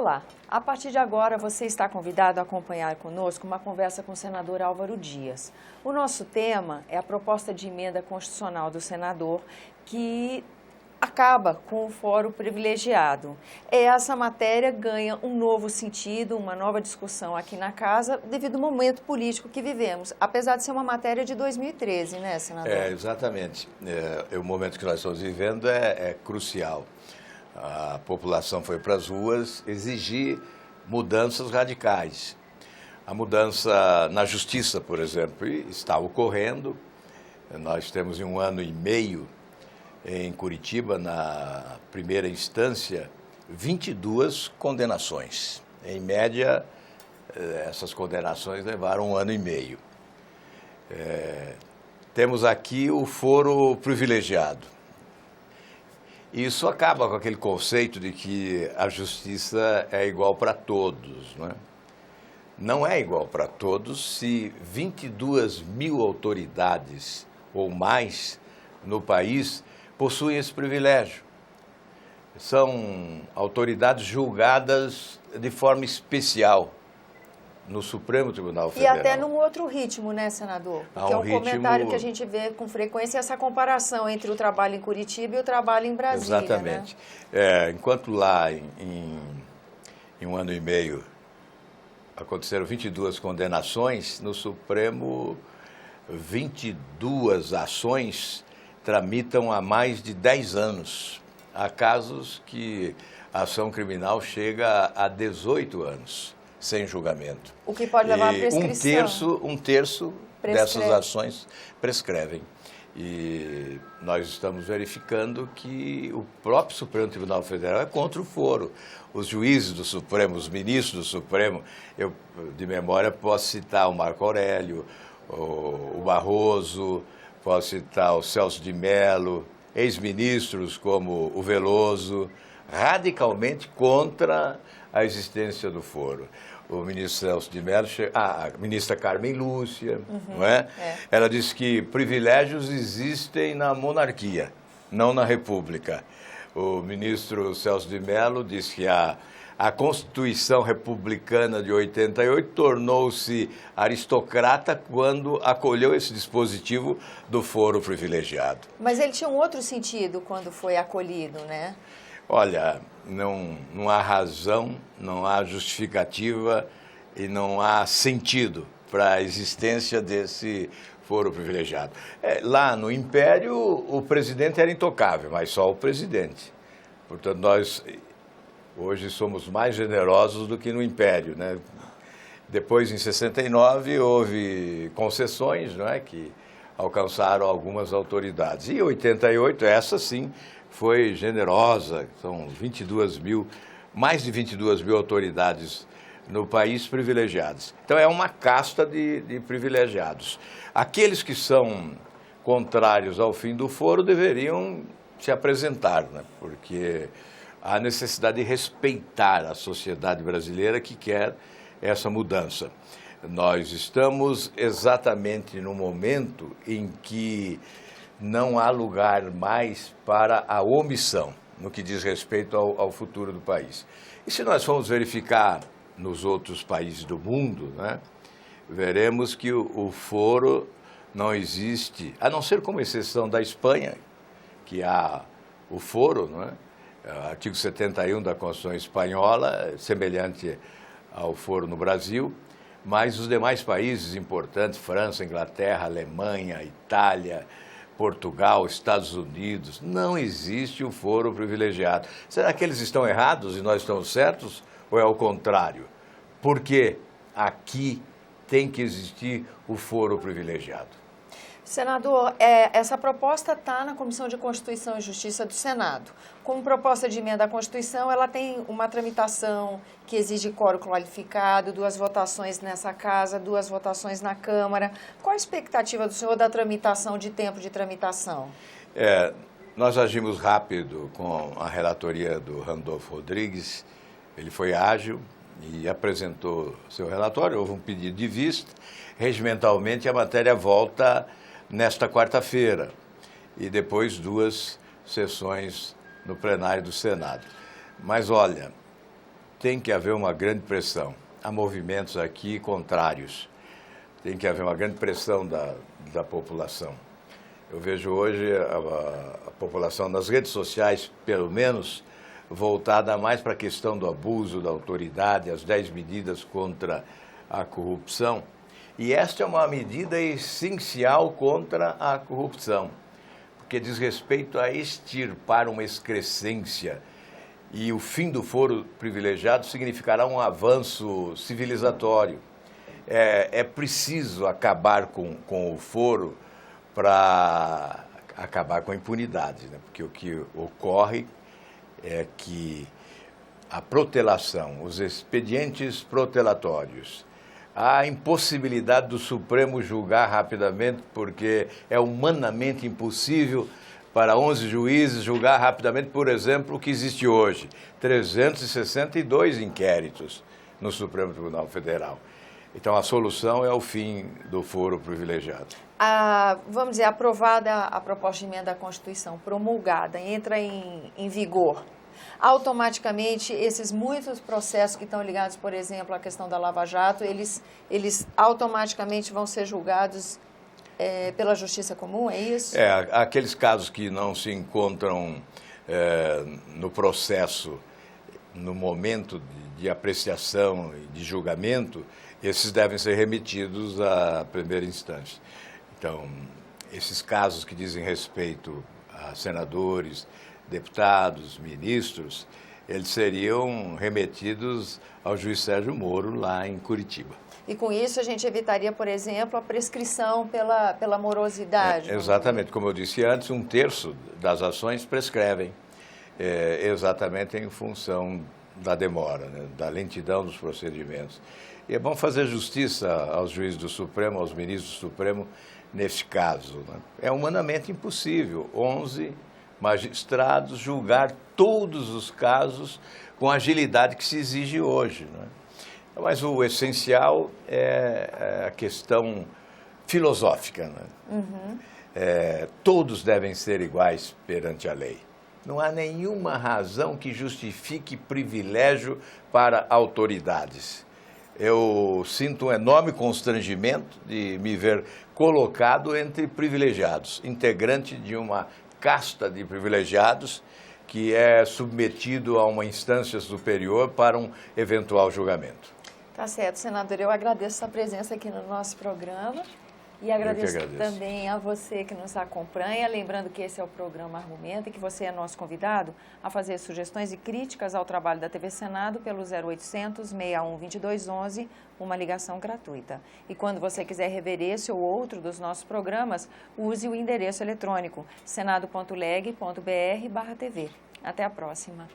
Olá, a partir de agora você está convidado a acompanhar conosco uma conversa com o senador Álvaro Dias. O nosso tema é a proposta de emenda constitucional do senador que acaba com o fórum privilegiado. Essa matéria ganha um novo sentido, uma nova discussão aqui na casa, devido ao momento político que vivemos, apesar de ser uma matéria de 2013, né, senador? Exatamente. O momento que nós estamos vivendo é crucial. A população foi para as ruas exigir mudanças radicais. A mudança na justiça, por exemplo, está ocorrendo. Nós temos em 1 ano e meio em Curitiba, na primeira instância, 22 condenações. Em média, essas condenações levaram 1 ano e meio. Temos aqui o foro privilegiado. Isso acaba com aquele conceito de que a justiça é igual para todos, não é? Não é igual para todos se 22 mil autoridades ou mais no país possuem esse privilégio. São autoridades julgadas de forma especial no Supremo Tribunal Federal. E até num outro ritmo, né, senador? Porque é um comentário que a gente vê com frequência, essa comparação entre o trabalho em Curitiba e o trabalho em Brasília. Exatamente. Né? Enquanto lá em 1 ano e meio aconteceram 22 condenações, no Supremo 22 ações tramitam há mais de 10 anos. Há casos que a ação criminal chega a 18 anos sem julgamento. O que pode levar à prescrição. Um terço dessas ações prescrevem. E nós estamos verificando que o próprio Supremo Tribunal Federal é contra o foro. Os juízes do Supremo, os ministros do Supremo, eu de memória posso citar o Marco Aurélio, o Barroso, posso citar o Celso de Mello, ex-ministros como o Veloso, radicalmente contra a existência do foro. O ministro Celso de Mello, a ministra Carmen Lúcia, não é? Ela disse que privilégios existem na monarquia, não na república. O ministro Celso de Mello disse que a Constituição Republicana de 88 tornou-se aristocrata quando acolheu esse dispositivo do foro privilegiado. Mas ele tinha um outro sentido quando foi acolhido, né? Olha, não há razão, não há justificativa e não há sentido para a existência desse foro privilegiado. Lá no Império, o presidente era intocável, mas só o presidente. Portanto, nós hoje somos mais generosos do que no Império, né? Depois, em 69, houve concessões, não é, que alcançaram algumas autoridades. E em 88, essa sim, foi generosa, são mais de 22 mil autoridades no país privilegiadas. Então é uma casta de privilegiados. Aqueles que são contrários ao fim do foro deveriam se apresentar, né? Porque há necessidade de respeitar a sociedade brasileira que quer essa mudança. Nós estamos exatamente no momento em que não há lugar mais para a omissão no que diz respeito ao futuro do país. E se nós formos verificar nos outros países do mundo, né, veremos que o foro não existe, a não ser como exceção da Espanha, que há o foro, não é? Artigo 71 da Constituição Espanhola, semelhante ao foro no Brasil, mas os demais países importantes, França, Inglaterra, Alemanha, Itália, Portugal, Estados Unidos, não existe o foro privilegiado. Será que eles estão errados e nós estamos certos? Ou é o contrário? Porque aqui tem que existir o foro privilegiado. Senador, essa proposta está na Comissão de Constituição e Justiça do Senado. Como proposta de emenda à Constituição, ela tem uma tramitação que exige quórum qualificado, 2 votações nessa casa, 2 votações na Câmara. Qual a expectativa do senhor da tramitação, de tempo de tramitação? Nós agimos rápido com a relatoria do Randolfo Rodrigues. Ele foi ágil e apresentou seu relatório, houve um pedido de vista. Regimentalmente, a matéria volta nesta quarta-feira e depois 2 sessões no plenário do Senado. Mas olha, tem que haver uma grande pressão. Há movimentos aqui contrários. Tem que haver uma grande pressão da população. Eu vejo hoje a população nas redes sociais, pelo menos, voltada mais para a questão do abuso da autoridade, as 10 medidas contra a corrupção. E esta é uma medida essencial contra a corrupção, porque diz respeito a extirpar uma excrescência. E o fim do foro privilegiado significará um avanço civilizatório. É preciso acabar com o foro para acabar com a impunidade, né? Porque o que ocorre é que a protelação, os expedientes protelatórios, a impossibilidade do Supremo julgar rapidamente, porque é humanamente impossível para 11 juízes julgar rapidamente, por exemplo, o que existe hoje, 362 inquéritos no Supremo Tribunal Federal. Então, a solução é o fim do foro privilegiado. Vamos dizer, aprovada a proposta de emenda à Constituição, promulgada, entra em vigor, automaticamente esses muitos processos que estão ligados, por exemplo, à questão da Lava Jato, eles automaticamente vão ser julgados pela Justiça Comum, é isso? Aqueles casos que não se encontram no processo, no momento de apreciação e de julgamento, esses devem ser remetidos à primeira instância. Então, esses casos que dizem respeito a senadores, deputados, ministros, eles seriam remetidos ao juiz Sérgio Moro, lá em Curitiba. E com isso a gente evitaria, por exemplo, a prescrição pela morosidade. Exatamente. Como eu disse antes, 1/3 das ações prescrevem, exatamente em função da demora, né, da lentidão dos procedimentos. E é bom fazer justiça aos juízes do Supremo, aos ministros do Supremo, neste caso, né? É humanamente impossível 11 magistrados julgar todos os casos com a agilidade que se exige hoje, né? Mas o essencial é a questão filosófica, né? Uhum. Todos devem ser iguais perante a lei. Não há nenhuma razão que justifique privilégio para autoridades. Eu sinto um enorme constrangimento de me ver colocado entre privilegiados, integrante de uma casta de privilegiados que é submetido a uma instância superior para um eventual julgamento. Tá certo, senador. Eu agradeço a presença aqui no nosso programa e agradeço também a você que nos acompanha. Lembrando que esse é o programa Argumento e que você é nosso convidado a fazer sugestões e críticas ao trabalho da TV Senado pelo 0800 61 2211, uma ligação gratuita. E quando você quiser rever esse ou outro dos nossos programas, use o endereço eletrônico senado.leg.br/TV. Até a próxima.